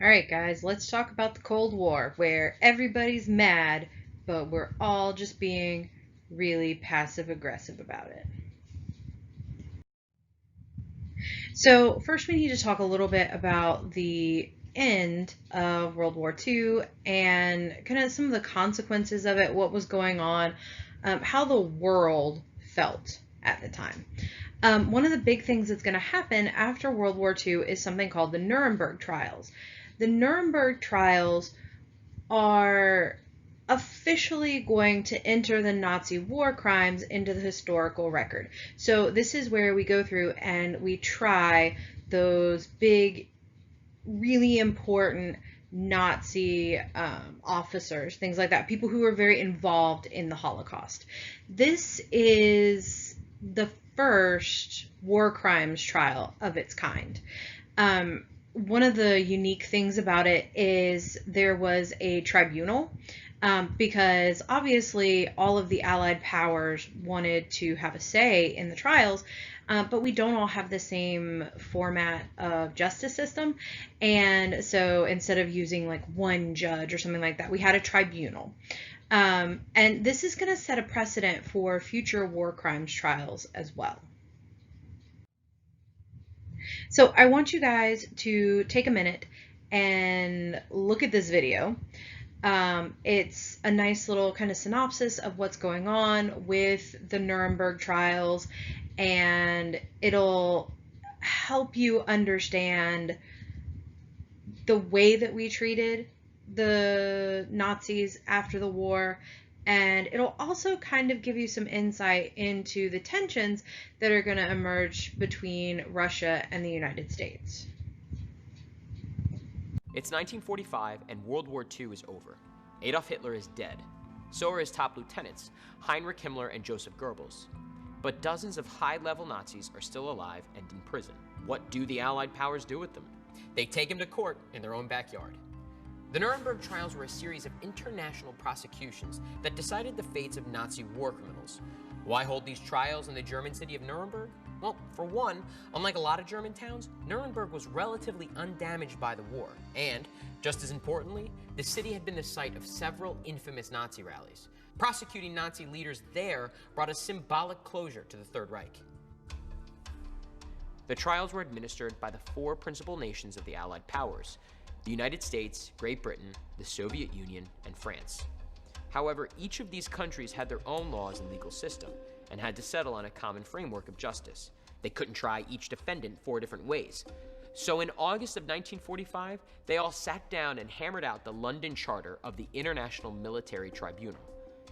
All right, guys, let's talk about the Cold War, where everybody's mad, but we're all just being really passive aggressive about it. So, first, we need to talk a little bit about the end of World War II and kind of some of the consequences of it, what was going on, how the world felt at the time. One of the big things that's going to happen after World War II is something called the Nuremberg Trials. The Nuremberg Trials are officially going to enter the Nazi war crimes into the historical record. So this is where we go through and we try those big, really important Nazi officers, things like that, people who were very involved in the Holocaust. This is the first war crimes trial of its kind. One of the unique things about it is there was a tribunal, because obviously all of the Allied powers wanted to have a say in the trials, but we don't all have the same format of justice system. And so instead of using like one judge or something like that, we had a tribunal. And this is going to set a precedent for future war crimes trials as well. So I want you guys to take a minute and look at this video. It's a nice little kind of synopsis of what's going on with the Nuremberg trials, and it'll help you understand the way that we treated the Nazis after the war, and it'll also kind of give you some insight into the tensions that are going to emerge between Russia and the United States. It's 1945 and World War II is over. Adolf Hitler is dead. So are his top lieutenants, Heinrich Himmler and Joseph Goebbels. But dozens of high-level Nazis are still alive and in prison. What do the Allied powers do with them? They take them to court in their own backyard. The Nuremberg trials were a series of international prosecutions that decided the fates of Nazi war criminals. Why hold these trials in the German city of Nuremberg? Well, for one, unlike a lot of German towns, Nuremberg was relatively undamaged by the war, and, just as importantly, the city had been the site of several infamous Nazi rallies. Prosecuting Nazi leaders there brought a symbolic closure to the Third Reich. The trials were administered by the four principal nations of the Allied powers: the United States, Great Britain, the Soviet Union, and France. However, each of these countries had their own laws and legal system, and had to settle on a common framework of justice. They couldn't try each defendant four different ways. So in August of 1945, they all sat down and hammered out the London Charter of the International Military Tribunal.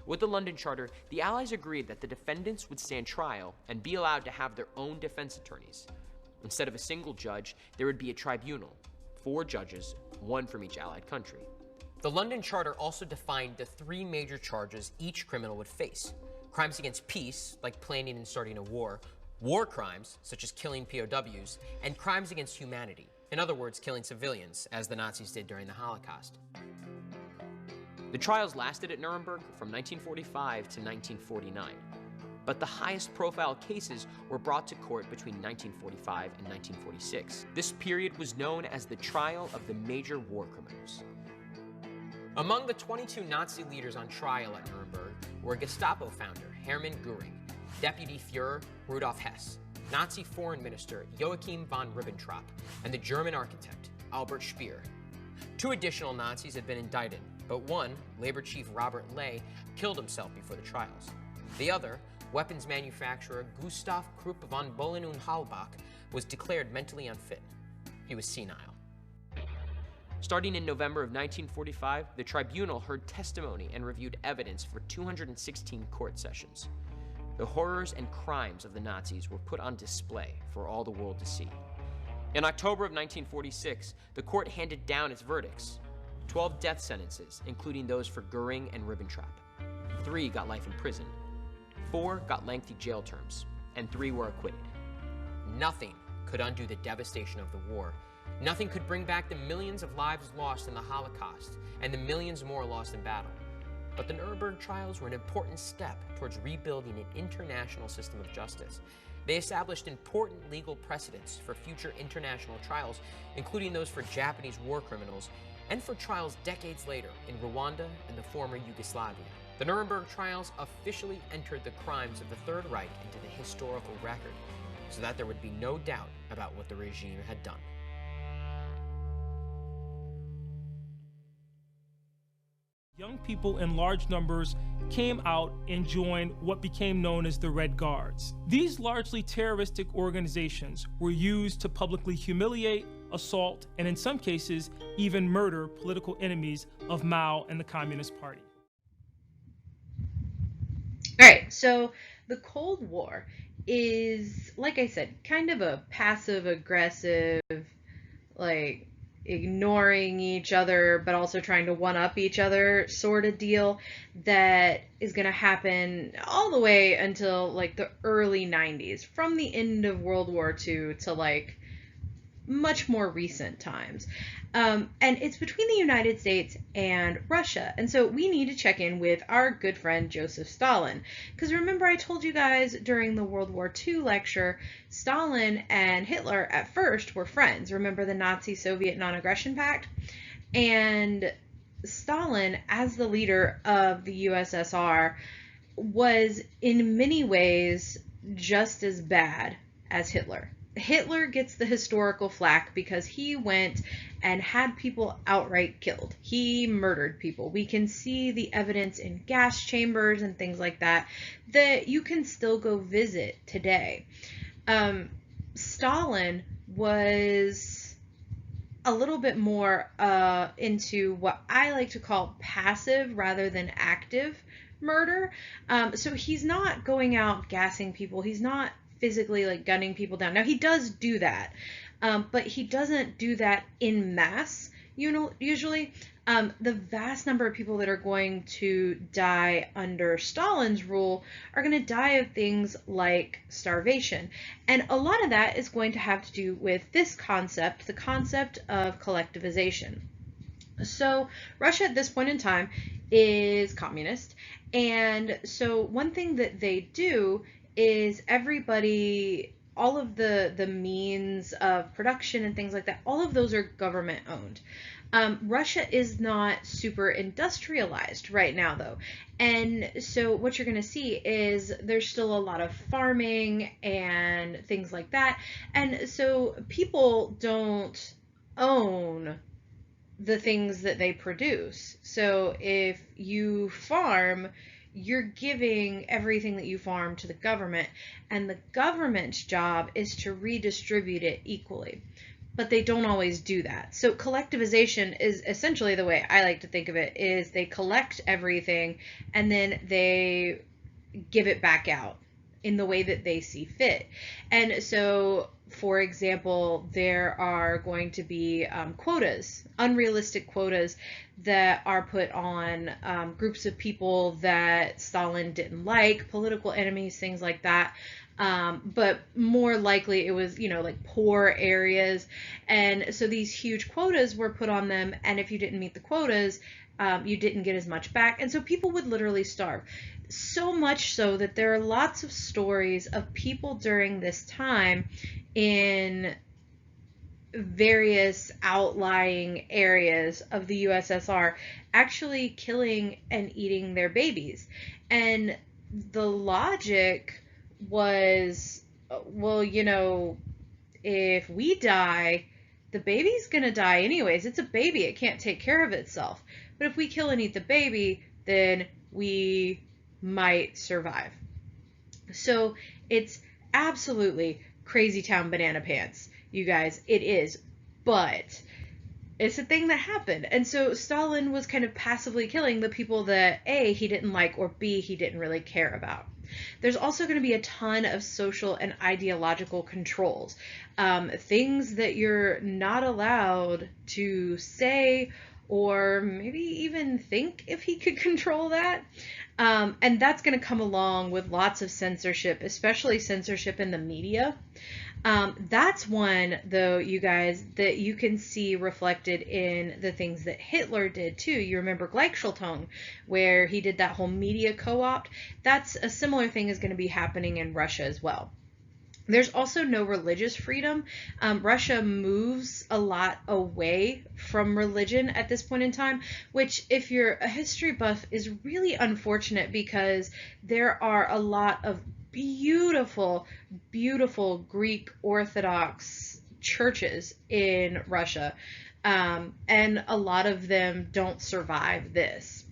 With the London Charter, the Allies agreed that the defendants would stand trial and be allowed to have their own defense attorneys. Instead of a single judge, there would be a tribunal, 4 judges, 1 from each Allied country. The London Charter also defined the 3 major charges each criminal would face: crimes against peace, like planning and starting a war crimes, such as killing POWs, and crimes against humanity, in other words, killing civilians, as the Nazis did during the Holocaust. The trials lasted at Nuremberg from 1945 to 1949, but the highest profile cases were brought to court between 1945 and 1946. This period was known as the trial of the major war criminals. Among the 22 Nazi leaders on trial at Nuremberg were Gestapo founder Hermann Göring, Deputy Führer Rudolf Hess, Nazi Foreign Minister Joachim von Ribbentrop, and the German architect Albert Speer. 2 additional Nazis had been indicted, but one, Labor Chief Robert Ley, killed himself before the trials. The other, weapons manufacturer Gustav Krupp von Bohlen und Halbach, was declared mentally unfit. He was senile. Starting in November of 1945, the tribunal heard testimony and reviewed evidence for 216 court sessions. The horrors and crimes of the Nazis were put on display for all the world to see. In October of 1946, the court handed down its verdicts: 12 death sentences, including those for Göring and Ribbentrop. 3 got life in prison, 4 got lengthy jail terms, and 3 were acquitted. Nothing could undo the devastation of the war. Nothing could bring back the millions of lives lost in the Holocaust and the millions more lost in battle. But the Nuremberg trials were an important step towards rebuilding an international system of justice. They established important legal precedents for future international trials, including those for Japanese war criminals and for trials decades later in Rwanda and the former Yugoslavia. The Nuremberg trials officially entered the crimes of the Third Reich into the historical record, so that there would be no doubt about what the regime had done. Young people in large numbers came out and joined what became known as the Red Guards. These largely terroristic organizations were used to publicly humiliate, assault, and in some cases, even murder political enemies of Mao and the Communist Party. All right, so the Cold War is, like I said, kind of a passive-aggressive, like, ignoring each other but also trying to one-up each other sort of deal that is going to happen all the way until like the early 90s, from the end of World War II to like much more recent times. And it's between the United States and Russia. And so we need to check in with our good friend Joseph Stalin. Because remember, I told you guys during the World War II lecture, Stalin and Hitler at first were friends. Remember the Nazi-Soviet Non-Aggression Pact? And Stalin, as the leader of the USSR, was in many ways just as bad as Hitler. Hitler gets the historical flack because he went and had people outright killed. He murdered people. We can see the evidence in gas chambers and things like that that you can still go visit today. Stalin was a little bit more into what I like to call passive rather than active murder. So he's not going out gassing people. He's not physically like gunning people down. Now he does do that, but he doesn't do that in mass. Usually, the vast number of people that are going to die under Stalin's rule are going to die of things like starvation, and a lot of that is going to have to do with this concept, the concept of collectivization. So Russia at this point in time is communist, and so one thing that they do is everybody, all of the means of production and things like that, all of those are government owned. Russia is not super industrialized right now though. And so what you're going to see is there's still a lot of farming and things like that. And so people don't own the things that they produce. So if you farm, you're giving everything that you farm to the government, and the government's job is to redistribute it equally. But they don't always do that. So collectivization is essentially, the way I like to think of it, is they collect everything and then they give it back out in the way that they see fit. And so, for example, there are going to be quotas, unrealistic quotas that are put on groups of people that Stalin didn't like, political enemies, things like that. But more likely it was, like poor areas. And so these huge quotas were put on them. And if you didn't meet the quotas, you didn't get as much back. And so people would literally starve. So much so that there are lots of stories of people during this time in various outlying areas of the USSR actually killing and eating their babies. And the logic was, well, if we die, the baby's gonna die anyways. It's a baby. It can't take care of itself. But if we kill and eat the baby, then we might survive. So it's absolutely crazy town banana pants, you guys. It is. But it's a thing that happened. And so Stalin was kind of passively killing the people that A, he didn't like, or B, he didn't really care about. There's also going to be a ton of social and ideological controls. Things that you're not allowed to say or maybe even think if he could control that. And that's going to come along with lots of censorship, especially censorship in the media. That's one, though, you guys, that you can see reflected in the things that Hitler did, too. You remember Gleichschaltung, where he did that whole media co-opt? That's a similar thing is going to be happening in Russia as well. There's also no religious freedom. Russia moves a lot away from religion at this point in time, which, if you're a history buff, is really unfortunate because there are a lot of beautiful, beautiful Greek Orthodox churches in Russia, and a lot of them don't survive this.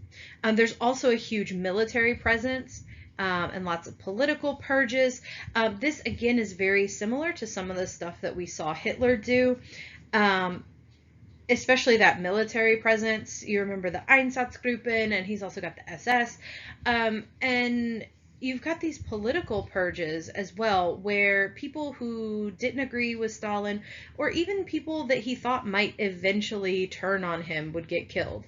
There's also a huge military presence. And lots of political purges. This, again, is very similar to some of the stuff that we saw Hitler do, especially that military presence. You remember the Einsatzgruppen, and he's also got the SS. And you've got these political purges as well, where people who didn't agree with Stalin, or even people that he thought might eventually turn on him, would get killed.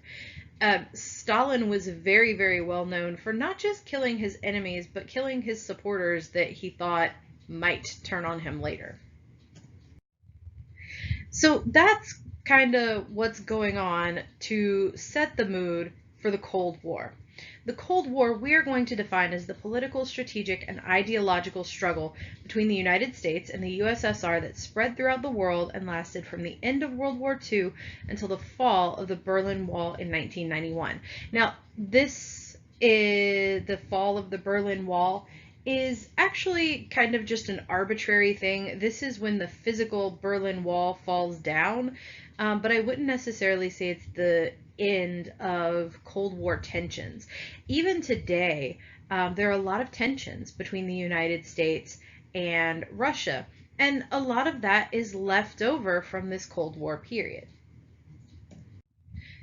Stalin was very, very well known for not just killing his enemies, but killing his supporters that he thought might turn on him later. So that's kind of what's going on to set the mood for the Cold War. The Cold War we are going to define as the political, strategic, and ideological struggle between the United States and the USSR that spread throughout the world and lasted from the end of World War II until the fall of the Berlin Wall in 1991. Now, this is the fall of the Berlin Wall is actually kind of just an arbitrary thing. This is when the physical Berlin Wall falls down, but I wouldn't necessarily say it's the end of Cold War tensions. Even today, there are a lot of tensions between the United States and Russia, and a lot of that is left over from this Cold War period.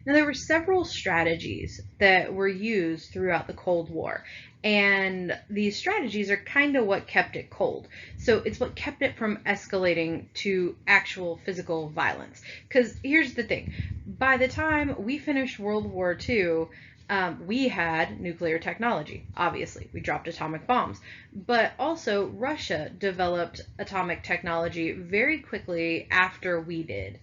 Now, there were several strategies that were used throughout the Cold War, and these strategies are kind of what kept it cold. So it's what kept it from escalating to actual physical violence. Because here's the thing, by the time we finished World War II, we had nuclear technology. Obviously, we dropped atomic bombs, but also Russia developed atomic technology very quickly after we did.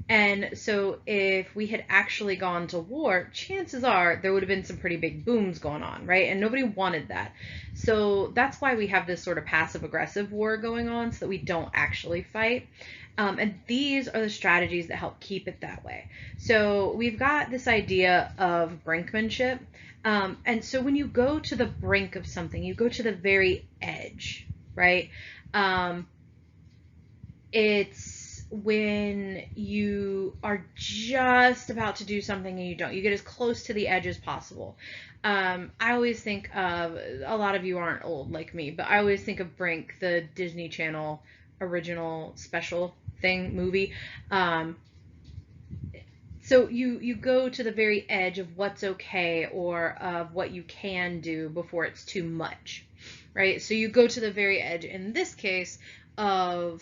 And so if we had actually gone to war, chances are there would have been some pretty big booms going on, right? And nobody wanted that. So that's why we have this sort of passive-aggressive war going on, so that we don't actually fight. And these are the strategies that help keep it that way. So we've got this idea of brinkmanship. And so when you go to the brink of something, you go to the very edge, right? It's when you are just about to do something and you don't. You get as close to the edge as possible. I always think of, a lot of you aren't old like me, but I always think of Brink, the Disney Channel original special thing movie. So you go to the very edge of what's okay or of what you can do before it's too much, right? So you go to the very edge, in this case, of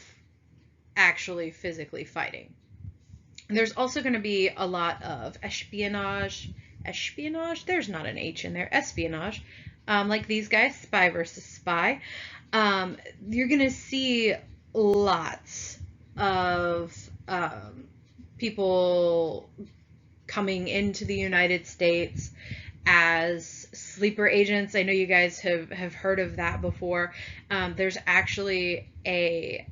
actually physically fighting. And there's also going to be a lot of espionage, there's not an H in there, espionage, like these guys, spy versus spy. You're going to see lots of people coming into the United States as sleeper agents. I know you guys have heard of that before. There's actually a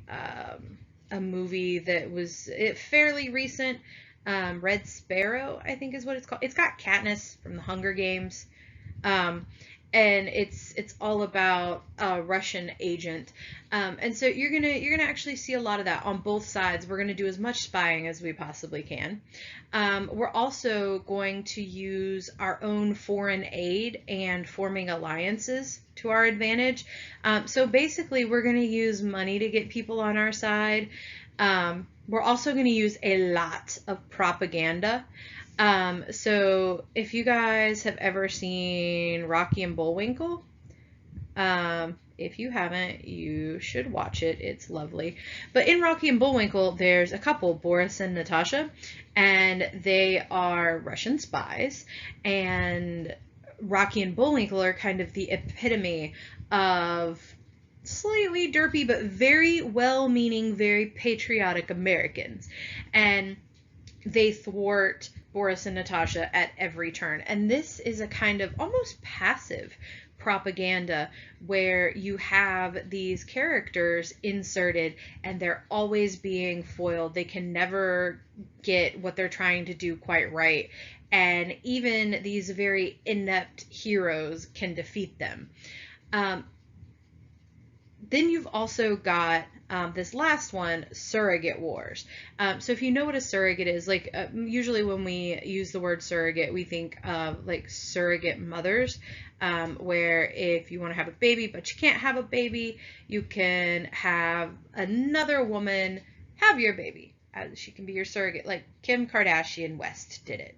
movie that was fairly recent, Red Sparrow, I think is what it's called. It's got Katniss from the Hunger Games, and it's all about a Russian agent, and so you're gonna actually see a lot of that on both sides. We're gonna do as much spying as we possibly can. We're also going to use our own foreign aid and forming alliances to our advantage. So basically, we're gonna use money to get people on our side. We're also going to use a lot of propaganda. So if you guys have ever seen Rocky and Bullwinkle, if you haven't, you should watch it. It's lovely. But in Rocky and Bullwinkle, there's a couple, Boris and Natasha, and they are Russian spies. And Rocky and Bullwinkle are kind of the epitome of slightly derpy but very well-meaning, very patriotic Americans, and they thwart Boris and Natasha at every turn. And this is a kind of almost passive propaganda where you have these characters inserted and they're always being foiled. They can never get what they're trying to do quite right. And even these very inept heroes can defeat them. Then you've also got this last one, surrogate wars. So if you know what a surrogate is, like usually when we use the word surrogate, we think of like surrogate mothers, where if you want to have a baby but you can't have a baby, you can have another woman have your baby. She can be your surrogate, like Kim Kardashian West did it.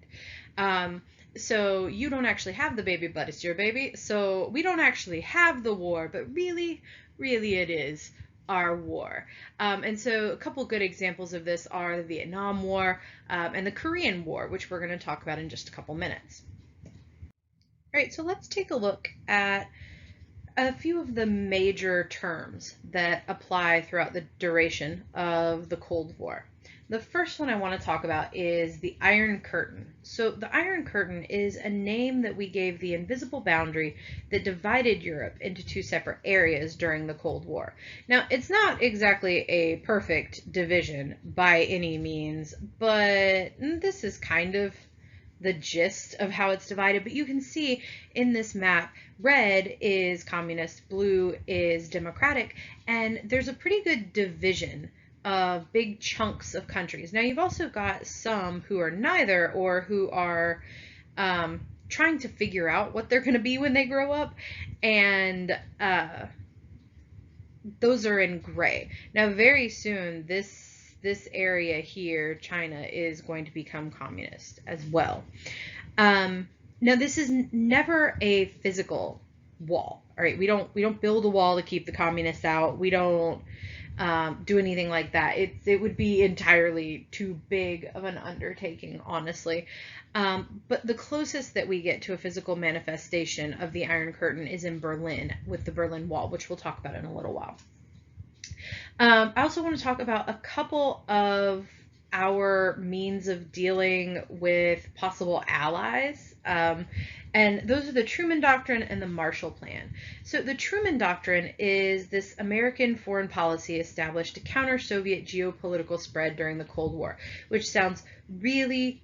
So you don't actually have the baby, but it's your baby. So we don't actually have the war, but really it is our war. And so a couple good examples of this are the Vietnam War and the Korean War, which we're going to talk about in just a couple minutes. All right, so let's take a look at a few of the major terms that apply throughout the duration of the Cold War. The first one I want to talk about is the Iron Curtain. So the Iron Curtain is a name that we gave the invisible boundary that divided Europe into two separate areas during the Cold War. Now, it's not exactly a perfect division by any means, but this is kind of the gist of how it's divided. But you can see in this map, red is communist, blue is democratic, and there's a pretty good division of big chunks of countries. Now you've also got some who are neither, or who are trying to figure out what they're going to be when they grow up, and those are in gray. Now very soon this area here, China, is going to become communist as well. Now this is never a physical wall. All right, we don't build a wall to keep the communists out. We don't do anything like that. It would be entirely too big of an undertaking, honestly. But the closest that we get to a physical manifestation of the Iron Curtain is in Berlin with the Berlin Wall, which we'll talk about in a little while. I also want to talk about a couple of our means of dealing with possible allies. And those are the Truman Doctrine and the Marshall Plan. So the Truman Doctrine is this American foreign policy established to counter Soviet geopolitical spread during the Cold War, which sounds really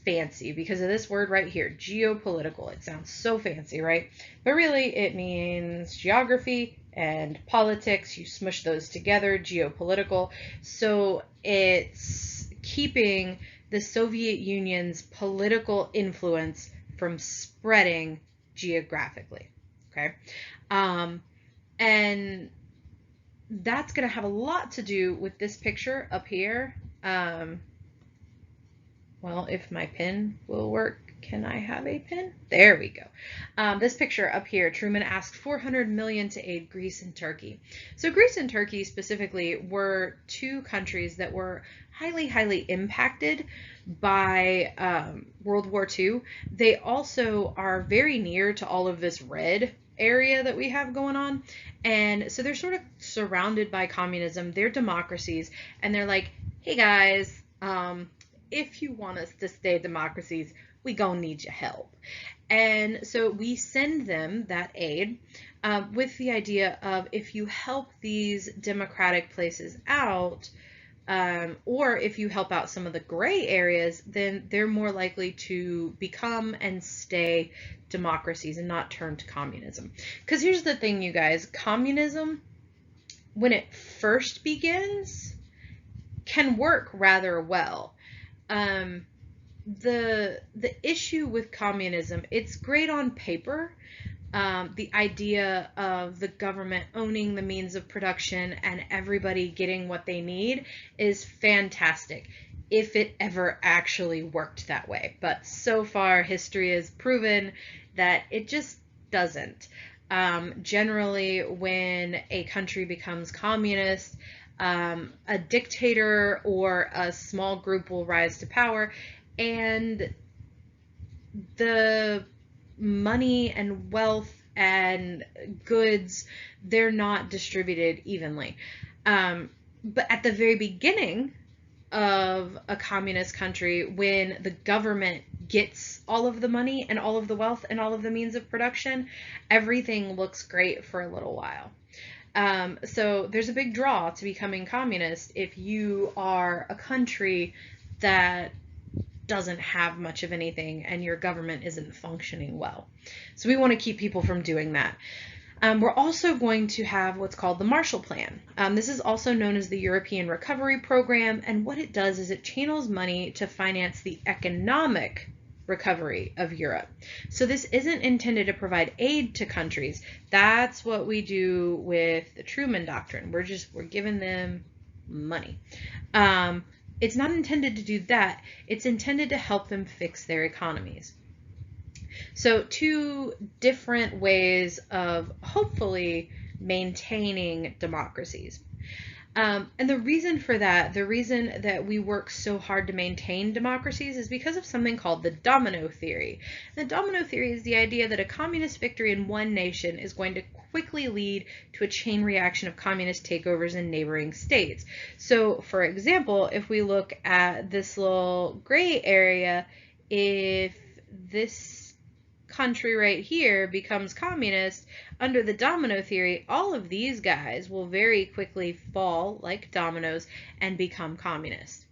fancy because of this word right here, geopolitical. It sounds so fancy, right? But really it means geography and politics. You smush those together, geopolitical. So it's keeping the Soviet Union's political influence from spreading geographically, okay? And that's going to have a lot to do with this picture up here. Well, if my pen will work, can I have a pen? There we go. This picture up here, Truman asked $400 million to aid Greece and Turkey. So Greece and Turkey specifically were two countries that were highly impacted by World War II. They also are very near to all of this red area that we have going on. And so they're sort of surrounded by communism. They're democracies. And they're like, hey guys, if you want us to stay democracies, we gonna need your help. And so we send them that aid with the idea of, if you help these democratic places out, or if you help out some of the gray areas, then they're more likely to become and stay democracies and not turn to communism. Because here's the thing, you guys, communism, when it first begins, can work rather well. The issue with communism, it's great on paper. The idea of the government owning the means of production and everybody getting what they need is fantastic, if it ever actually worked that way. But so far, history has proven that it just doesn't. Generally, when a country becomes communist, a dictator or a small group will rise to power, and the money and wealth and goods, they're not distributed evenly. But at the very beginning of a communist country, when the government gets all of the money and all of the wealth and all of the means of production, everything looks great for a little while. So there's a big draw to becoming communist if you are a country that doesn't have much of anything and your government isn't functioning well. So we want to keep people from doing that. We're also going to have what's called the Marshall Plan. This is also known as the European Recovery Program, and what it does is it channels money to finance the economic recovery of Europe. So this isn't intended to provide aid to countries. That's what we do with the Truman Doctrine. We're giving them money. It's not intended to do that. It's intended to help them fix their economies. So two different ways of hopefully maintaining democracies. And the reason for that, the reason that we work so hard to maintain democracies is because of something called the domino theory. The domino theory is the idea that a communist victory in one nation is going to quickly lead to a chain reaction of communist takeovers in neighboring states. So, for example, if we look at this little gray area, if this country right here becomes communist, under the domino theory, all of these guys will very quickly fall like dominoes and become communist.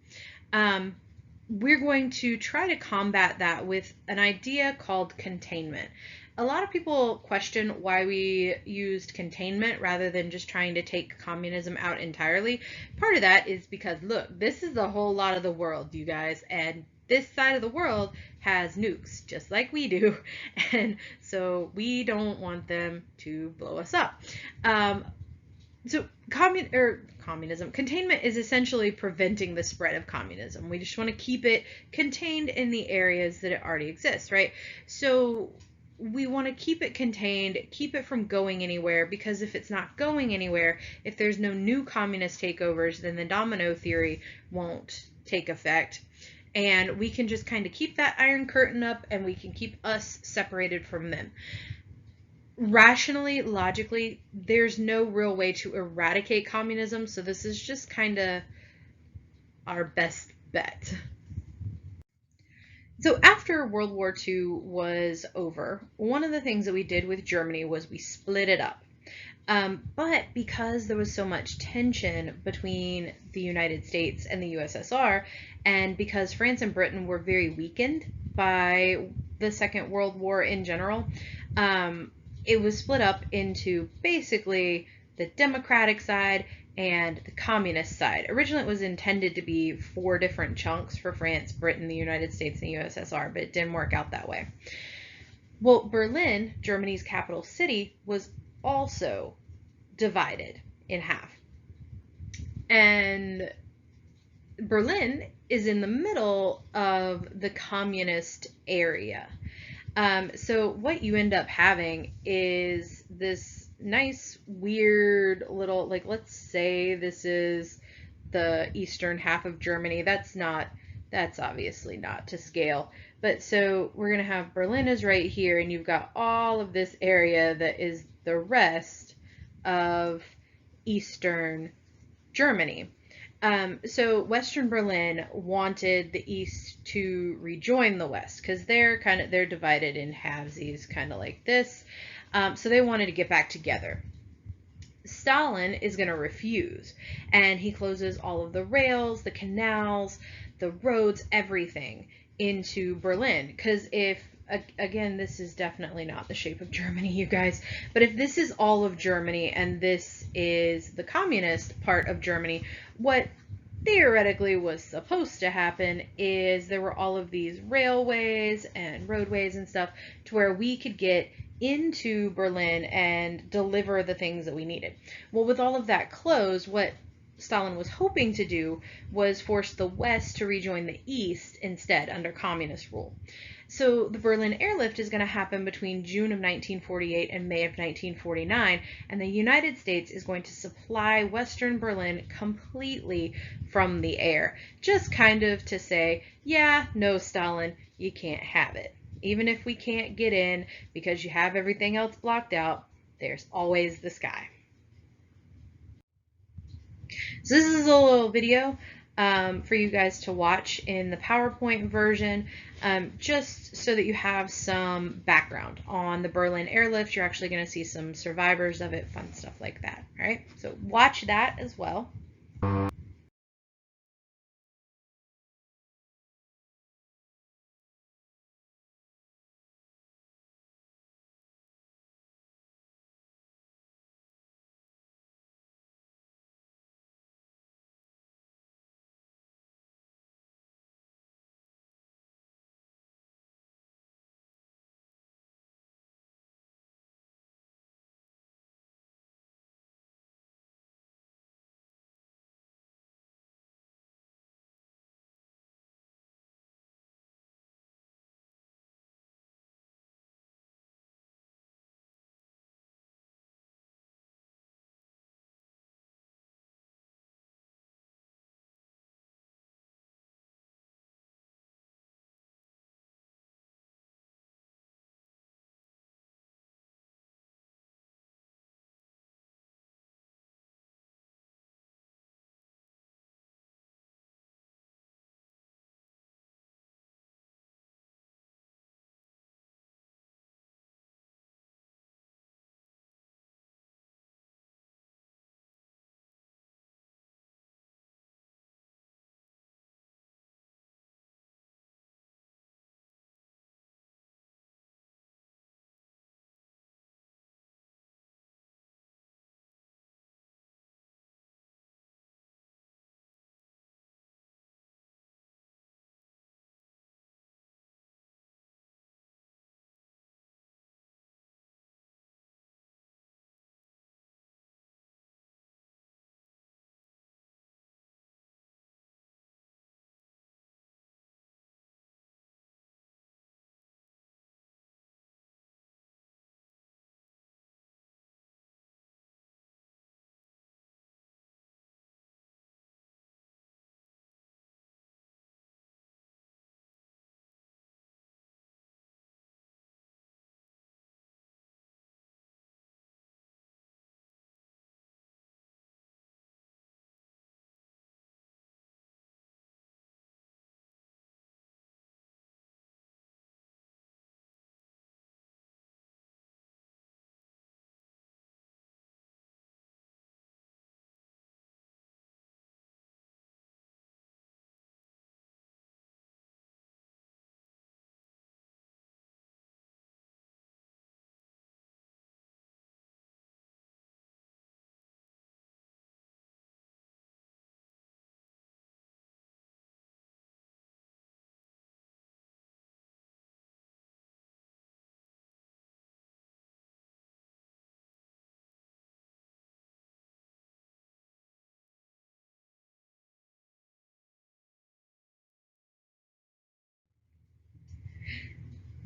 We're going to try to combat that with an idea called containment. A lot of people question why we used containment rather than just trying to take communism out entirely. Part of that is because, look, this is a whole lot of the world, you guys, and this side of the world has nukes, just like we do, and so we don't want them to blow us up. So communism, containment is essentially preventing the spread of communism. We just want to keep it contained in the areas that it already exists, right? So we want to keep it contained, keep it from going anywhere, because if it's not going anywhere, if there's no new communist takeovers, then the domino theory won't take effect. And we can just kind of keep that iron curtain up and we can keep us separated from them. Rationally, logically, there's no real way to eradicate communism, so this is just kind of our best bet. So after World War II was over, one of the things that we did with Germany was we split it up. But because there was so much tension between the United States and the USSR, and because France and Britain were very weakened by the Second World War in general, it was split up into basically the democratic side and the communist side. Originally, it was intended to be 4 different chunks for France, Britain, the United States, and the USSR, but it didn't work out that way. Well, Berlin, Germany's capital city, was also divided in half. And Berlin is in the middle of the communist area. So what you end up having is this nice, weird little, like, let's say this is the eastern half of Germany. That's obviously not to scale. But so we're going to have Berlin is right here, and you've got all of this area that is the rest of Eastern Germany. So Western Berlin wanted the East to rejoin the West because they're divided in halvesies, kind of like this. So they wanted to get back together. Stalin is going to refuse, and he closes all of the rails, the canals, the roads, everything into Berlin. Because if, again, this is definitely not the shape of Germany, you guys, but if this is all of Germany and this is the communist part of Germany, what theoretically was supposed to happen is there were all of these railways and roadways and stuff to where we could get into Berlin and deliver the things that we needed. Well, with all of that closed, what Stalin was hoping to do was force the West to rejoin the East instead under communist rule. So the Berlin airlift is going to happen between June of 1948 and May of 1949, and the United States is going to supply Western Berlin completely from the air, just kind of to say, yeah, no, Stalin, you can't have it. Even if we can't get in because you have everything else blocked out, there's always the sky. So this is a little video for you guys to watch in the PowerPoint version, just so that you have some background on the Berlin airlift. You're actually going to see some survivors of it, fun stuff like that. All right, so watch that as well.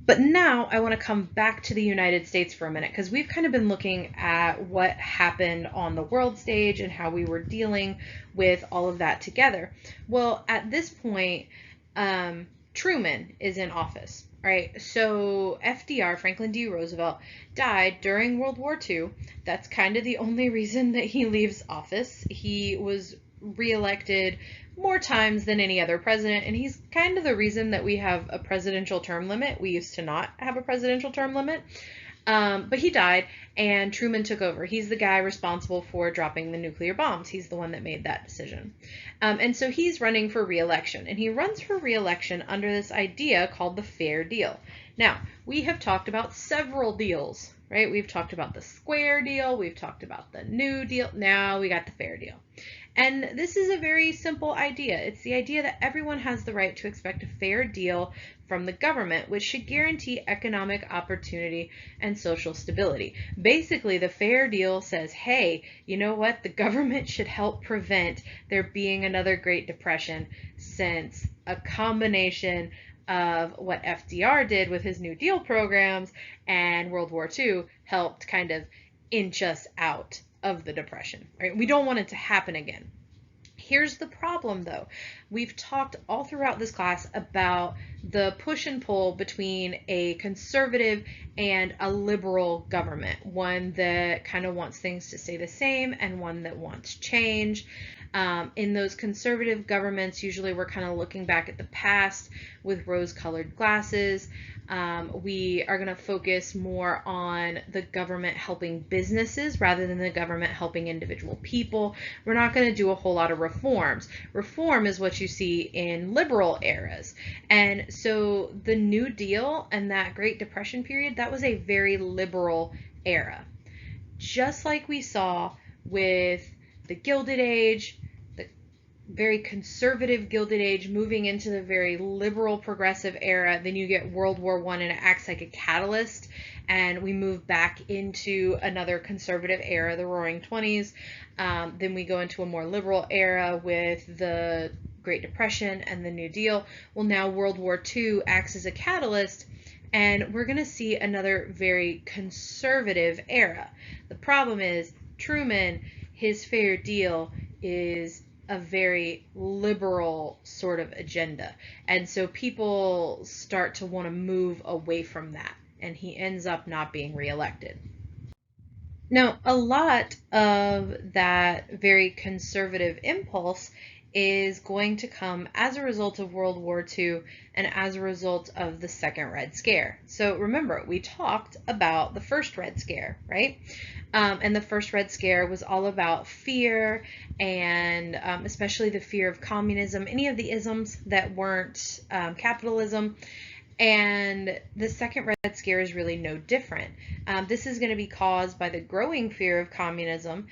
But now I want to come back to the United States for a minute, because we've kind of been looking at what happened on the world stage and how we were dealing with all of that together. Well, at this point, Truman is in office, right? So FDR, Franklin D. Roosevelt, died during World War II. That's kind of the only reason that he leaves office. He was reelected more times than any other president, and he's kind of the reason that we have a presidential term limit. We used to not have a presidential term limit. But he died, and Truman took over. He's the guy responsible for dropping the nuclear bombs. He's the one that made that decision. And so he's running for re-election, and he runs for re-election under this idea called the Fair Deal. Now, we have talked about several deals, right? We've talked about the Square Deal. We've talked about the New Deal. Now we got the Fair Deal. And this is a very simple idea. It's the idea that everyone has the right to expect a fair deal from the government, which should guarantee economic opportunity and social stability. Basically, the Fair Deal says, hey, you know what? The government should help prevent there being another Great Depression, since a combination of what FDR did with his New Deal programs and World War II helped kind of inch us out of the Depression, right? We don't want it to happen again. Here's the problem, though. We've talked all throughout this class about the push and pull between a conservative and a liberal government, one that kind of wants things to stay the same and one that wants change. In those conservative governments, usually we're kind of looking back at the past with rose-colored glasses. We are going to focus more on the government helping businesses rather than the government helping individual people. We're not going to do a whole lot of reforms. Reform is what you see in liberal eras. And so the New Deal and that Great Depression period, that was a very liberal era. Just like we saw with the Gilded Age, very conservative Gilded Age moving into the very liberal progressive era. Then you get World War I and it acts like a catalyst, and we move back into another conservative era, the Roaring 20s. Then we go into a more liberal era with the Great Depression and the New Deal. Well, now World War II acts as a catalyst, and we're going to see another very conservative era. The problem is Truman, his fair deal is a very liberal sort of agenda. And so people start to want to move away from that, and he ends up not being reelected. Now, a lot of that very conservative impulse is going to come as a result of World War II and as a result of the Second Red Scare. So remember, we talked about the First Red Scare, right? And the First Red Scare was all about fear and especially the fear of communism, any of the isms that weren't capitalism. And the Second Red Scare is really no different. This is going to be caused by the growing fear of communism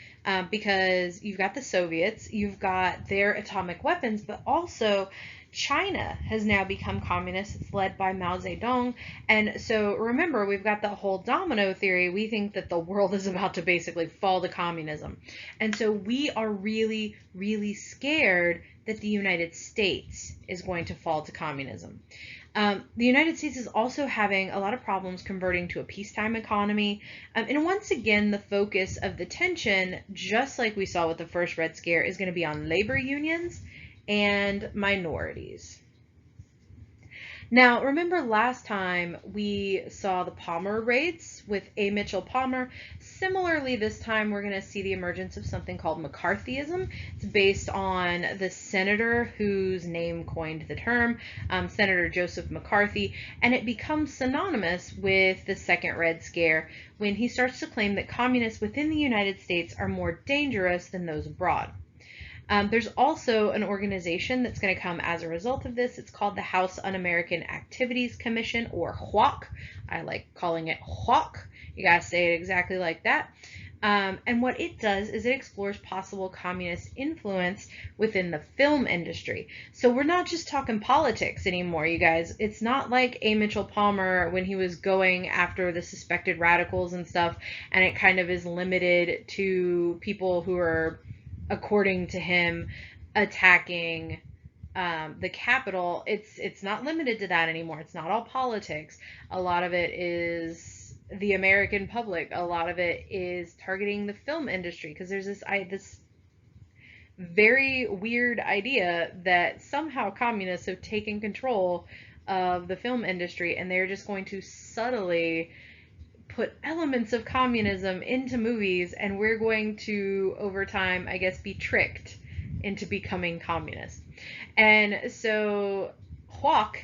because you've got the Soviets, you've got their atomic weapons, but also China has now become communist. It's led by Mao Zedong. And so remember, we've got the whole domino theory. We think that the world is about to basically fall to communism. And so we are really, really scared that the United States is going to fall to communism. The United States is also having a lot of problems converting to a peacetime economy. And once again, the focus of the tension, just like we saw with the First Red Scare, is going to be on labor unions and minorities. Now, remember last time we saw the Palmer raids with A. Mitchell Palmer. Similarly, this time we're going to see the emergence of something called McCarthyism. It's based on the senator whose name coined the term, Senator Joseph McCarthy, and it becomes synonymous with the Second Red Scare when he starts to claim that communists within the United States are more dangerous than those abroad. There's also an organization that's going to come as a result of this. It's called the House Un-American Activities Commission, or HWAC. I like calling it HWAC. You gotta say it exactly like that. And what it does is it explores possible communist influence within the film industry. So we're not just talking politics anymore, you guys. It's not like A. Mitchell Palmer when he was going after the suspected radicals and stuff, and it kind of is limited to people who are, according to him, attacking the Capitol. It's not limited to that anymore. It's not all politics. A lot of it is the American public. A lot of it is targeting the film industry, because there's this very weird idea that somehow communists have taken control of the film industry, and they're just going to subtly put elements of communism into movies, and we're going to, over time, I guess, be tricked into becoming communist. And so HWAC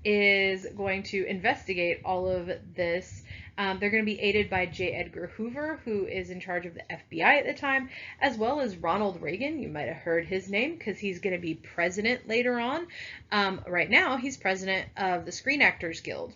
is going to investigate all of this. They're going to be aided by J. Edgar Hoover, who is in charge of the FBI at the time, as well as Ronald Reagan. You might have heard his name because he's going to be president later on. Right now, he's president of the Screen Actors Guild.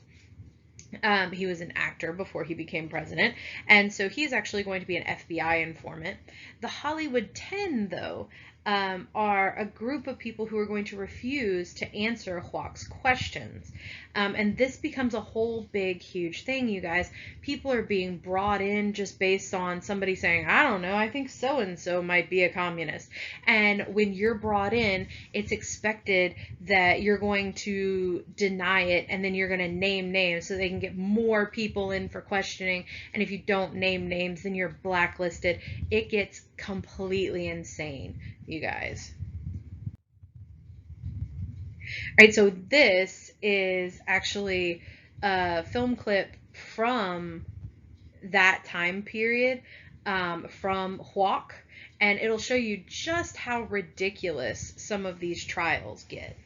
He was an actor before he became president, and so he's actually going to be an FBI informant. The Hollywood 10, though, are a group of people who are going to refuse to answer HWAC's questions. And this becomes a whole big, huge thing, you guys. People are being brought in just based on somebody saying, I don't know, I think so-and-so might be a communist. And when you're brought in, it's expected that you're going to deny it, and then you're going to name names so they can get more people in for questioning. And if you don't name names, then you're blacklisted. It gets completely insane, you guys. All right, so this is actually a film clip from that time period, from HWAC, and it'll show you just how ridiculous some of these trials get.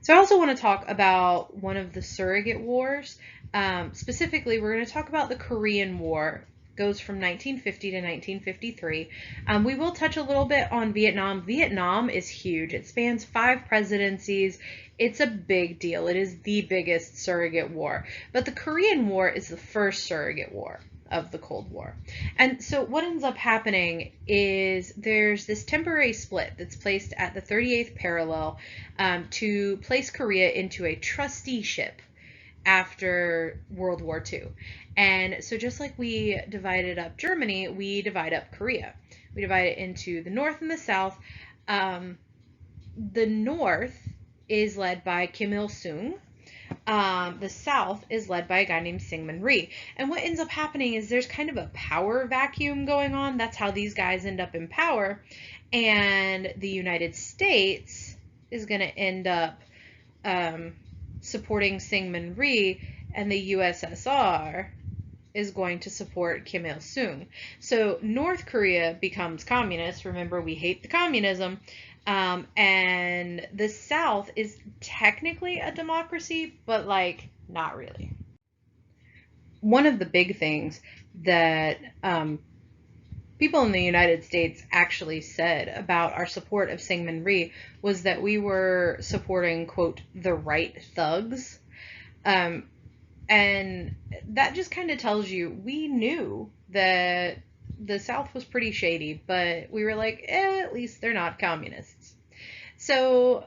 So I also want to talk about one of the surrogate wars. Specifically, we're going to talk about the Korean War. It goes from 1950 to 1953. We will touch a little bit on Vietnam. Vietnam is huge. It spans 5 presidencies. It's a big deal. It is the biggest surrogate war. But the Korean War is the first surrogate war of the Cold War. And so what ends up happening is there's this temporary split that's placed at the 38th parallel to place Korea into a trusteeship after World War II. And so just like we divided up Germany, we divide up Korea. We divide it into the North and the South. The North is led by Kim Il-sung, The South is led by a guy named Syngman Rhee. And what ends up happening is there's kind of a power vacuum going on. That's how these guys end up in power. And the United States is going to end up supporting Syngman Rhee, and the USSR is going to support Kim Il-sung. So North Korea becomes communist. Remember, we hate the communism. And the South is technically a democracy, but like not really. One of the big things that people in the United States actually said about our support of Syngman Rhee was that we were supporting, quote, the right thugs. And that just kind of tells you we knew that the South was pretty shady, but we were like, at least they're not communists. So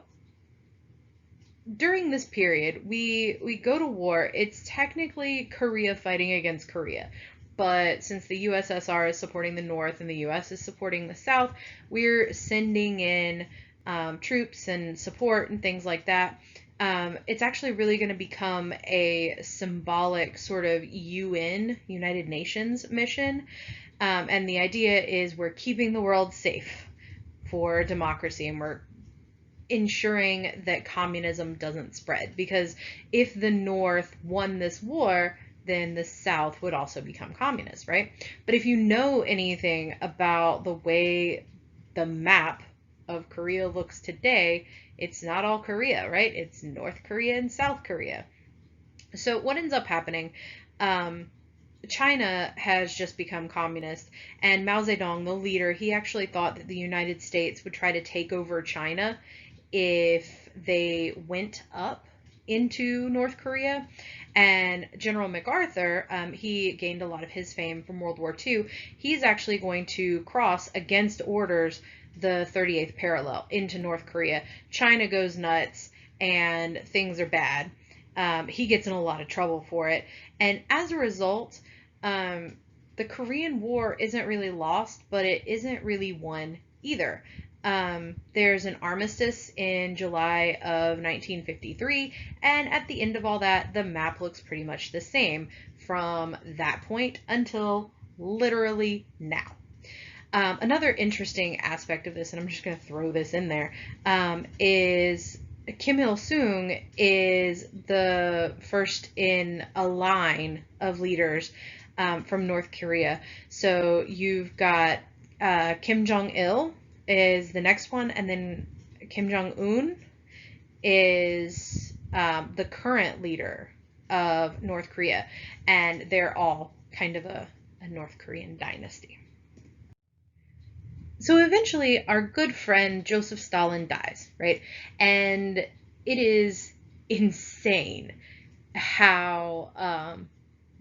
during this period, we go to war. It's technically Korea fighting against Korea. But since the USSR is supporting the North and the US is supporting the South, we're sending in troops and support and things like that. It's actually really going to become a symbolic sort of United Nations mission. And the idea is we're keeping the world safe for democracy, and we're ensuring that communism doesn't spread. Because if the North won this war, then the South would also become communist, right? But if you know anything about the way the map of Korea looks today, it's not all Korea, right? It's North Korea and South Korea. So what ends up happening, China has just become communist, and Mao Zedong, the leader, he actually thought that the United States would try to take over China if they went up into North Korea. And General MacArthur, he gained a lot of his fame from World War II. He's actually going to cross against orders the 38th parallel into North Korea. China goes nuts and things are bad. He gets in a lot of trouble for it. And as a result, the Korean War isn't really lost, but it isn't really won either. There's an armistice in July of 1953, and at the end of all that, the map looks pretty much the same from that point until literally now. Another interesting aspect of this, and I'm just going to throw this in there, is Kim Il-sung is the first in a line of leaders from North Korea. So you've got Kim Jong-il is the next one, and then Kim Jong-un is the current leader of North Korea, and they're all kind of a North Korean dynasty. So eventually our good friend Joseph Stalin dies, right? And it is insane how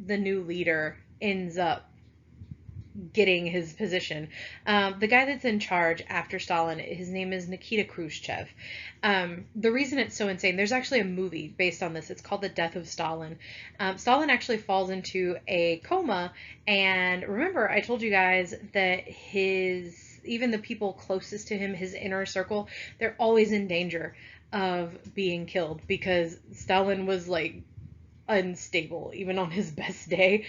the new leader ends up getting his position. The guy that's in charge after Stalin, his name is Nikita Khrushchev. The reason it's so insane, there's actually a movie based on this. It's called The Death of Stalin. Stalin actually falls into a coma, and remember I told you guys that even the people closest to him, his inner circle, they're always in danger of being killed because Stalin was like unstable even on his best day.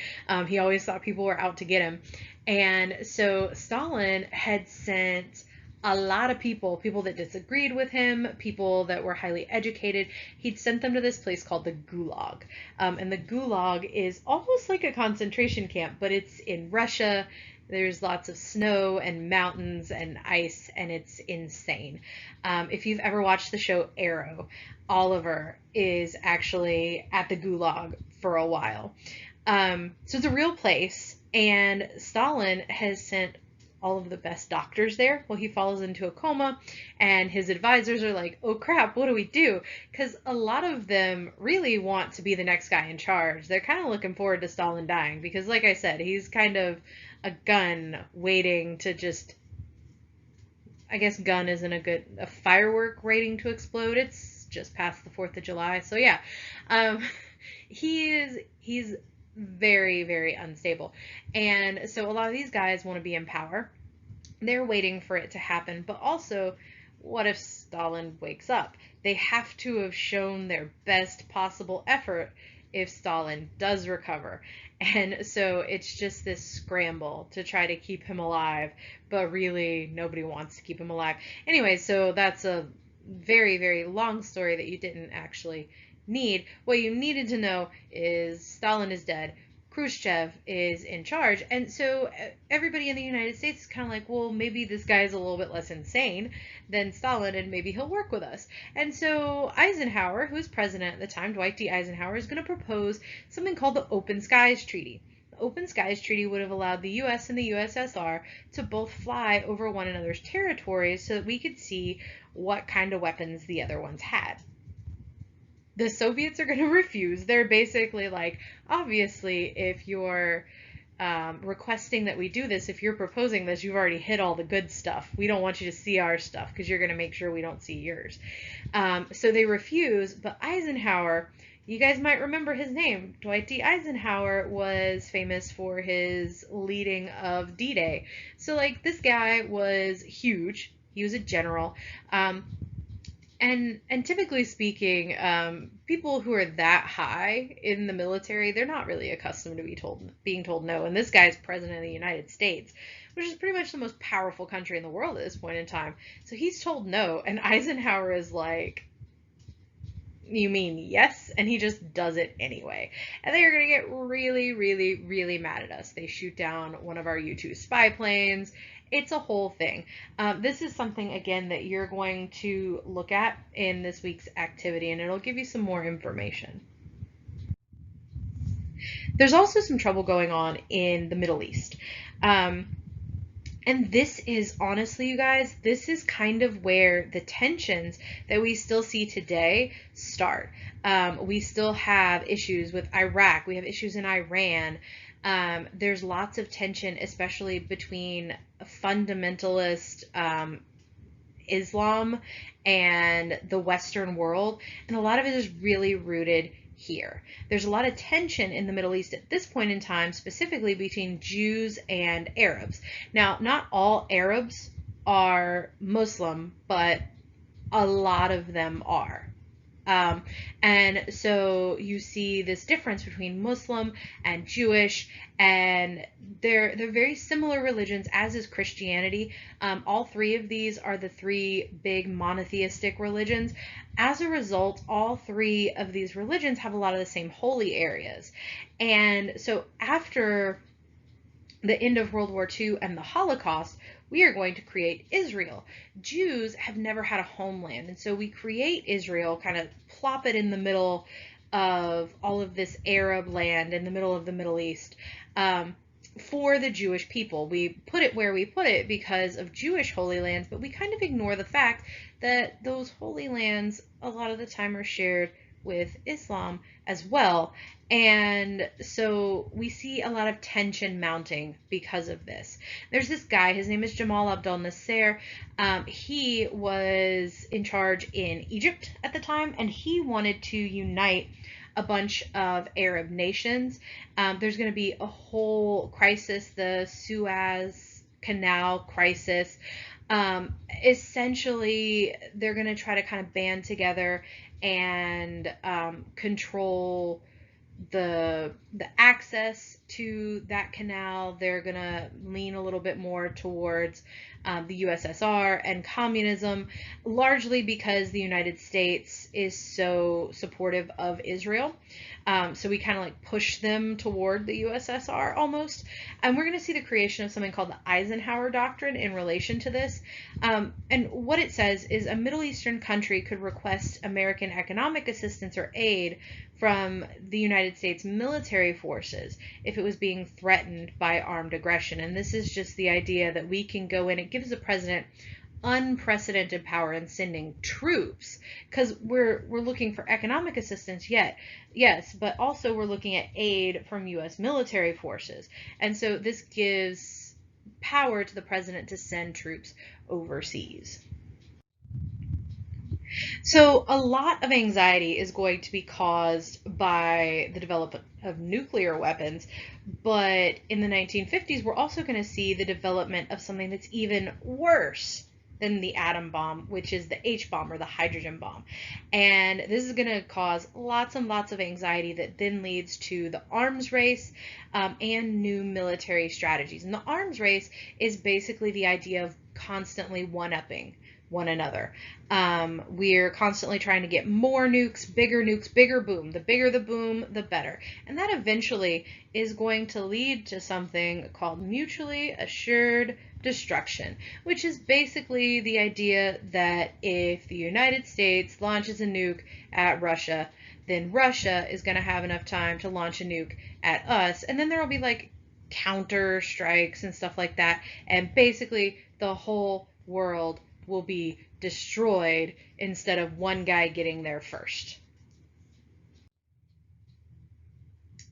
He always thought people were out to get him. And so Stalin had sent a lot of people that disagreed with him, people that were highly educated. He'd sent them to this place called the Gulag. And the Gulag is almost like a concentration camp, but it's in Russia. There's lots of snow and mountains and ice, and it's insane. If you've ever watched the show Arrow, Oliver is actually at the Gulag for a while. So it's a real place, and Stalin has sent all of the best doctors there. Well, he falls into a coma, and his advisors are like, oh crap, what do we do? Because a lot of them really want to be the next guy in charge. They're kind of looking forward to Stalin dying because, like I said, he's kind of a gun waiting to just, I guess gun isn't a firework waiting to explode. It's just past the 4th of July. So yeah, he's very, very unstable. And so a lot of these guys want to be in power. They're waiting for it to happen. But also what if Stalin wakes up? They have to have shown their best possible effort if Stalin does recover. And so it's just this scramble to try to keep him alive, but really nobody wants to keep him alive. Anyway, so that's a very, very long story that you didn't actually need. What you needed to know is Stalin is dead. Khrushchev is in charge. And so everybody in the United States is kind of like, well, maybe this guy is a little bit less insane than Stalin and maybe he'll work with us. And so Eisenhower, who was president at the time, Dwight D. Eisenhower, is going to propose something called the Open Skies Treaty. The Open Skies Treaty would have allowed the U.S. and the USSR to both fly over one another's territories so that we could see what kind of weapons the other ones had. The Soviets are going to refuse. They're basically like, obviously, if you're requesting that we do this, if you're proposing this, you've already hit all the good stuff. We don't want you to see our stuff because you're going to make sure we don't see yours. So they refuse, but Eisenhower, you guys might remember his name. Dwight D. Eisenhower was famous for his leading of D-Day. So, like, this guy was huge. He was a general. And typically speaking, people who are that high in the military, they're not really accustomed to being told no. And this guy's president of the United States, which is pretty much the most powerful country in the world at this point in time. So he's told no, and Eisenhower is like, you mean yes? And he just does it anyway. And they are going to get really, really, really mad at us. They shoot down one of our U-2 spy planes. It's a whole thing. This is something, again, that you're going to look at in this week's activity, and it'll give you some more information. There's also some trouble going on in the Middle East. And this is, honestly, you guys, this is kind of where the tensions that we still see today start. We still have issues with Iraq. We have issues in Iran. There's lots of tension, especially between fundamentalist Islam and the Western world. And a lot of it is really rooted here. There's a lot of tension in the Middle East at this point in time, specifically between Jews and Arabs. Now, not all Arabs are Muslim, but a lot of them are. And so you see this difference between Muslim and Jewish, and they're very similar religions, as is Christianity. All three of these are the three big monotheistic religions. As a result, all three of these religions have a lot of the same holy areas. And so after the end of World War II and the Holocaust, we are going to create Israel. Jews have never had a homeland, and so we create Israel, kind of plop it in the middle of all of this Arab land in the middle of the Middle East for the Jewish people. We put it where we put it because of Jewish holy lands, but we kind of ignore the fact that those holy lands a lot of the time are shared with Islam as well. And so we see a lot of tension mounting because of this. There's this guy, his name is Jamal Abdel Nasser. He was in charge in Egypt at the time, and he wanted to unite a bunch of Arab nations. There's going to be a whole crisis, the Suez Canal crisis. Essentially, they're going to try to kind of band together and control the access to that canal. They're going to lean a little bit more towards the USSR and communism, largely because the United States is so supportive of Israel. So we kind of like push them toward the USSR almost. And we're going to see the creation of something called the Eisenhower Doctrine in relation to this. And what it says is a Middle Eastern country could request American economic assistance or aid from the United States military forces if it was being threatened by armed aggression. And this is just the idea that we can go in. It gives the president unprecedented power in sending troops, because we're looking for economic assistance, yes, but also we're looking at aid from U.S. military forces. And so this gives power to the president to send troops overseas. So a lot of anxiety is going to be caused by the development of nuclear weapons, but in the 1950s, we're also going to see the development of something that's even worse than the atom bomb, which is the H bomb or the hydrogen bomb. And this is going to cause lots and lots of anxiety that then leads to the arms race and new military strategies. And the arms race is basically the idea of constantly one-upping one another. We're constantly trying to get more nukes, bigger boom. The bigger the boom, the better. And that eventually is going to lead to something called mutually assured destruction, which is basically the idea that if the United States launches a nuke at Russia, then Russia is going to have enough time to launch a nuke at us, and then there will be like counter strikes and stuff like that, and basically the whole world will be destroyed instead of one guy getting there first.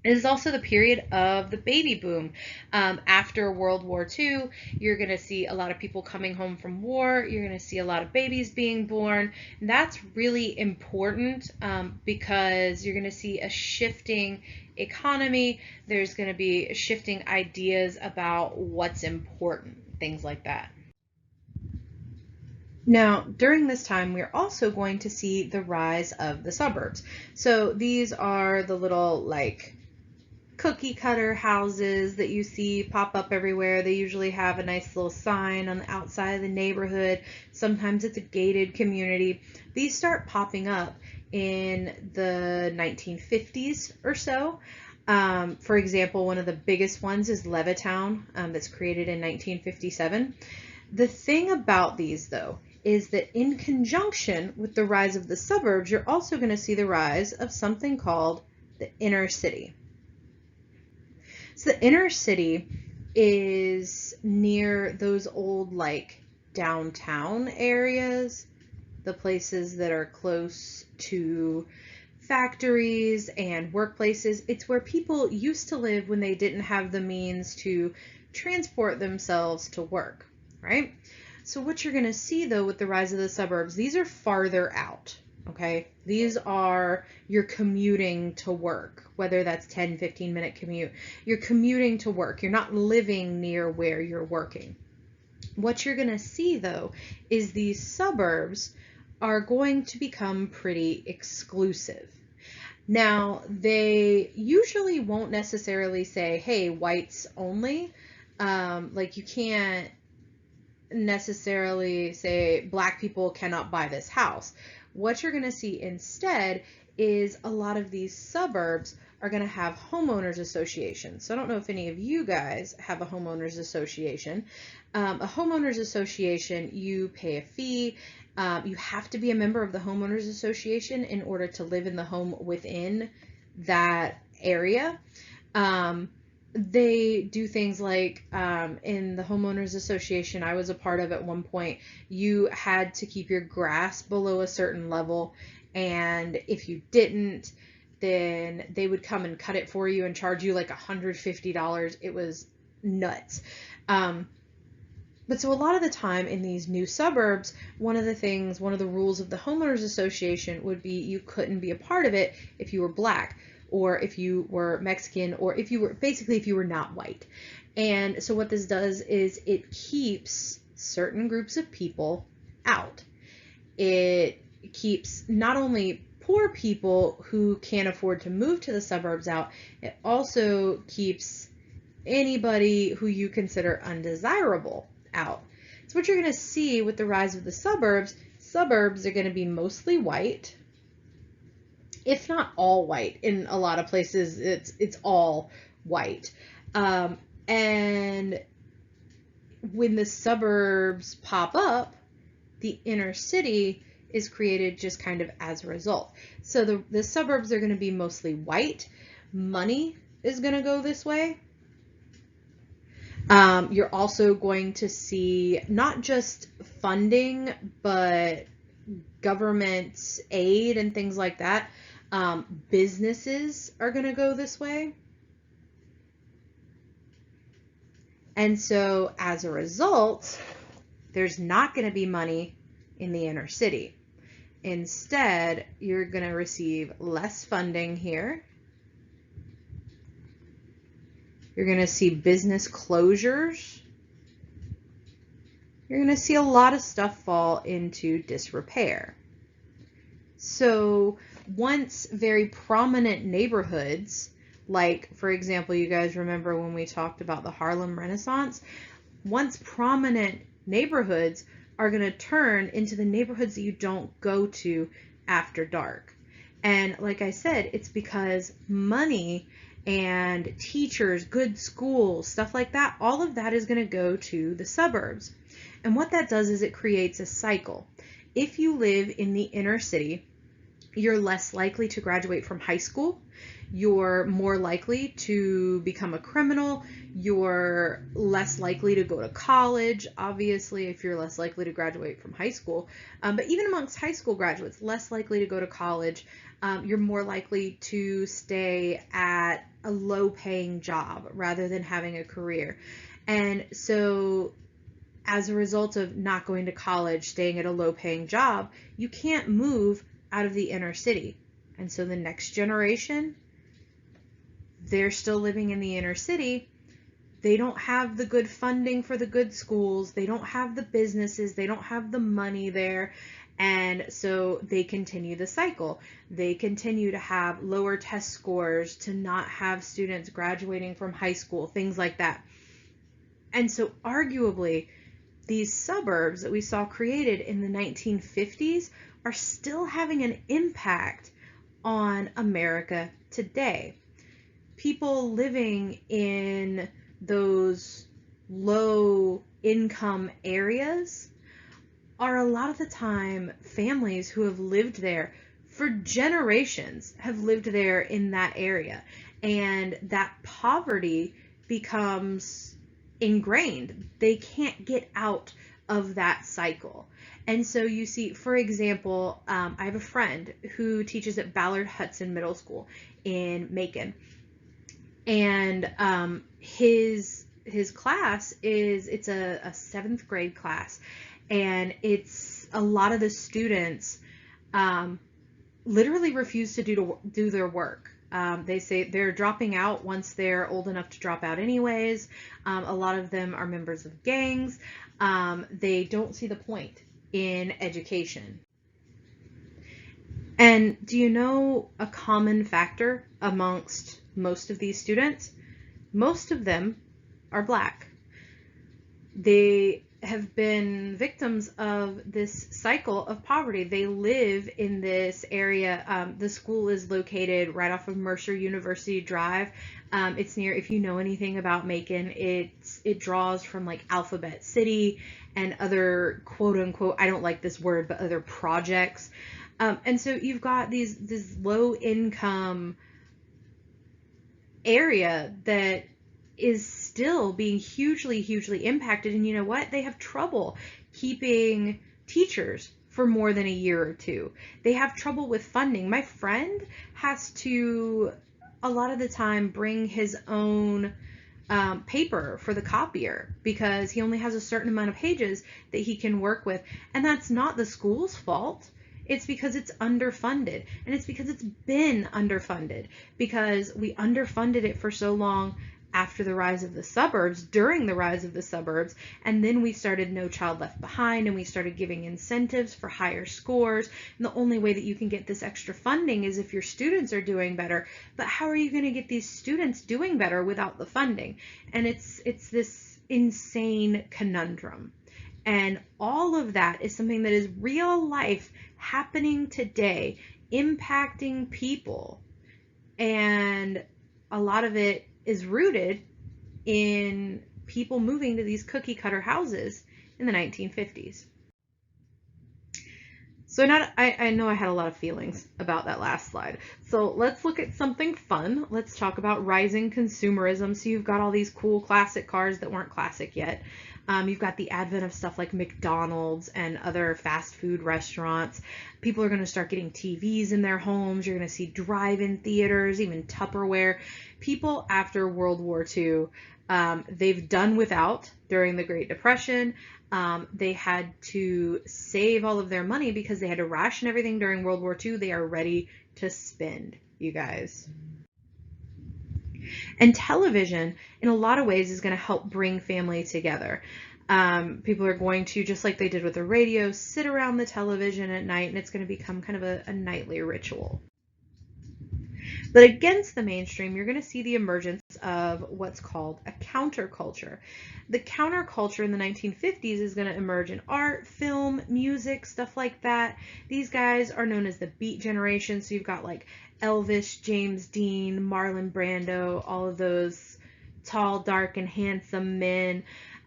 It is also the period of the baby boom. After World War II, you're going to see a lot of people coming home from war. You're going to see a lot of babies being born. And that's really important because you're going to see a shifting economy. There's going to be shifting ideas about what's important, things like that. Now, during this time, we're also going to see the rise of the suburbs. So these are the little like cookie cutter houses that you see pop up everywhere. They usually have a nice little sign on the outside of the neighborhood. Sometimes it's a gated community. These start popping up in the 1950s or so. For example, one of the biggest ones is Levittown, that's created in 1957. The thing about these, though, is that in conjunction with the rise of the suburbs, you're also going to see the rise of something called the inner city. So the inner city is near those old like downtown areas, the places that are close to factories and workplaces. It's where people used to live when they didn't have the means to transport themselves to work, right? So what you're going to see though with the rise of the suburbs, these are farther out. Okay, these are you're commuting to work, whether that's 10-15 minute commute. You're commuting to work. You're not living near where you're working. What you're going to see though is these suburbs are going to become pretty exclusive. Now, they usually won't necessarily say, hey, whites only. Like you can't necessarily say black people cannot buy this house. What you're going to see instead is a lot of these suburbs are going to have homeowners associations. So I don't know if any of you guys have a homeowners association. A homeowners association, you pay a fee. You have to be a member of the homeowners association in order to live in the home within that area. They do things like in the homeowners association I was a part of at one point, you had to keep your grass below a certain level, and if you didn't, then they would come and cut it for you and charge you like $150. It was nuts. But so a lot of the time in these new suburbs, one of the rules of the homeowners association would be you couldn't be a part of it if you were black, or if you were Mexican, or if you were not white. And so what this does is it keeps certain groups of people out. It keeps not only poor people who can't afford to move to the suburbs out, it also keeps anybody who you consider undesirable out. So what you're going to see with the rise of the suburbs are going to be mostly white. If not all white. In a lot of places, it's all white. And when the suburbs pop up, the inner city is created just kind of as a result. So the suburbs are going to be mostly white. Money is going to go this way. You're also going to see not just funding, but government aid and things like that. Businesses are going to go this way. And so as a result, there's not going to be money in the inner city. Instead, you're going to receive less funding here. You're going to see business closures. you're going to see a lot of stuff fall into disrepair. So once very prominent neighborhoods, like for example, you guys remember when we talked about the Harlem Renaissance, once prominent neighborhoods are going to turn into the neighborhoods that you don't go to after dark. And like I said, it's because money and teachers, good schools, stuff like that, all of that is going to go to the suburbs. And what that does is it creates a cycle. If you live in the inner city, you're less likely to graduate from high school. You're more likely to become a criminal. You're less likely to go to college, obviously, if you're less likely to graduate from high school. But even amongst high school graduates, less likely to go to college. You're more likely to stay at a low-paying job rather than having a career. And so as a result of not going to college, staying at a low-paying job, you can't move out of the inner city. And so the next generation, they're still living in the inner city. They don't have the good funding for the good schools. They don't have the businesses. They don't have the money there. And so they continue the cycle. They continue to have lower test scores, to not have students graduating from high school, things like that. And so arguably, these suburbs that we saw created in the 1950s are still having an impact on America today. People living in those low income areas are a lot of the time families who have lived there for generations, have lived there in that area, and that poverty becomes ingrained. They can't get out of that cycle. And so you see, for example, I have a friend who teaches at Ballard Hudson Middle School in Macon, and his class it's a 7th grade class, and it's a lot of the students literally refuse to do their work. They say they're dropping out once they're old enough to drop out anyways. A lot of them are members of gangs. They don't see the point in education. And do you know a common factor amongst most of these students? Most of them are Black. They have been victims of this cycle of poverty. They live in this area. The school is located right off of Mercer University Drive. It's near, if you know anything about Macon, it draws from like Alphabet City and other quote unquote, I don't like this word, but other projects. And so you've got this low income area that is still being hugely impacted. And you know what? They have trouble keeping teachers for more than a year or two. They have trouble with funding. My friend has to, a lot of the time, bring his own paper for the copier because he only has a certain amount of pages that he can work with. And that's not the school's fault. It's because it's underfunded, and it's because it's been underfunded, because we underfunded it for so long after the rise of the suburbs, during the rise of the suburbs, and then we started No Child Left Behind, and we started giving incentives for higher scores, and the only way that you can get this extra funding is if your students are doing better. But how are you going to get these students doing better without the funding? And it's this insane conundrum. And all of that is something that is real life happening today, impacting people. And a lot of it is rooted in people moving to these cookie cutter houses in the 1950s. So I know I had a lot of feelings about that last slide. So let's look at something fun. Let's talk about rising consumerism. So you've got all these cool classic cars that weren't classic yet. You've got the advent of stuff like McDonald's and other fast food restaurants. People are going to start getting TVs in their homes. You're going to see drive-in theaters, even Tupperware. People after World War II, they've done without during the Great Depression. They had to save all of their money because they had to ration everything during World War II. They are ready to spend, you guys. And television, in a lot of ways, is going to help bring family together. People are going to, just like they did with the radio, sit around the television at night, and it's going to become kind of a nightly ritual. But against the mainstream, you're going to see the emergence of what's called a counterculture. The counterculture in the 1950s is going to emerge in art, film, music, stuff like that. These guys are known as the Beat Generation. So you've got like Elvis, James Dean, Marlon Brando, all of those tall, dark, and handsome men.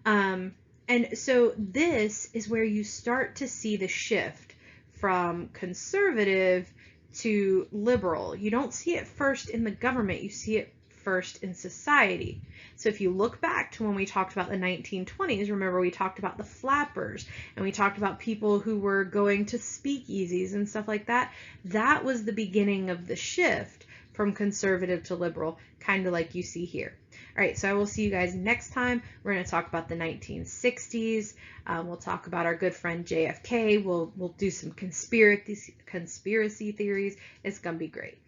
And so this is where you start to see the shift from conservative to liberal. You don't see it first in the government, you see it first in society. So if you look back to when we talked about the 1920s, remember we talked about the flappers, and we talked about people who were going to speakeasies and stuff like that. That was the beginning of the shift from conservative to liberal, kind of like you see here. All right, so I will see you guys next time. We're going to talk about the 1960s. We'll talk about our good friend JFK. We'll do some conspiracy theories. It's going to be great.